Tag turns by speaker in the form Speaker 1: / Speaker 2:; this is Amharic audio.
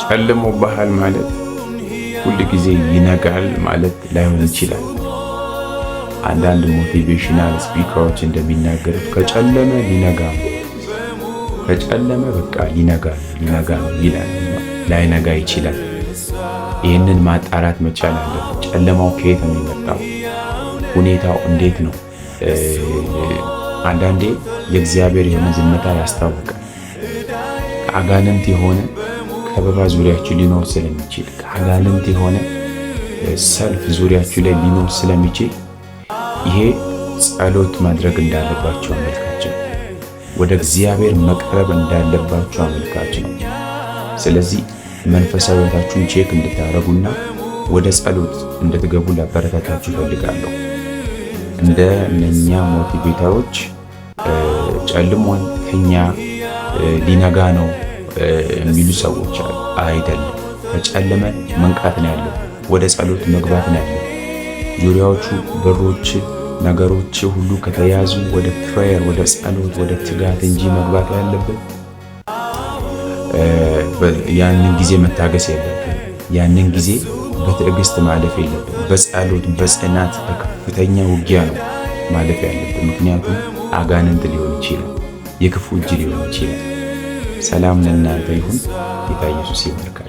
Speaker 1: ጨልሞብሃል ማለት ሁል ጊዜ ይነጋል ማለት ላይሆን ይችላል። አንዳንድ ሞቲቬሽናል ስፒከሮች እንደሚናገሩት ከጨለመ ሊነጋ ነው፣ ከጨለመ በቃ ሊነጋ ነው ይላል። ላይነጋ ይችላል። ይህንን ማጣራት መቻል አለብን። ጨለማው ከየት ነው የመጣው? ሁኔታው እንዴት ነው? አንዳንዴ የእግዚአብሔር የሆነ ዝምታ ያስታውቃል። ከአጋንንት የሆነ ከበባ ዙሪያችሁ ሊኖር ስለሚችል፣ ከአጋንንት የሆነ ሰልፍ ዙሪያችሁ ላይ ሊኖር ስለሚችል ይሄ ጸሎት ማድረግ እንዳለባችሁ አመልካች ነው። ወደ እግዚአብሔር መቅረብ እንዳለባችሁ አመልካች ነው። ስለዚህ መንፈሳዊ ሕይወታችሁን ቼክ እንድታረጉና ወደ ጸሎት እንድትገቡ ላበረታታችሁ እፈልጋለሁ። እንደ እነኛ ሞቲቬተሮች ጨልሟል ከኛ ሊነጋ ነው የሚሉ ሰዎች አሉ። አይደለም። ከጨለመ መንቃት ነው ያለው፣ ወደ ጸሎት መግባት ነው ያለው። ዙሪያዎቹ በሮች ነገሮች ሁሉ ከተያዙ ወደ ፕሬየር፣ ወደ ጸሎት፣ ወደ ትጋት እንጂ መግባት ያለበት ያንን ጊዜ መታገስ የለብን። ያንን ጊዜ በትዕግስት ማለፍ የለብን። በጸሎት በጽናት በከፍተኛ ውጊያ ነው ማለፍ ያለብን። ምክንያቱም አጋንንት ሊሆን ይችላል፣ የክፉ እጅ ሊሆን ይችላል። ሰላም ለእናንተ ይሁን። ጌታ ኢየሱስ ይባርካል።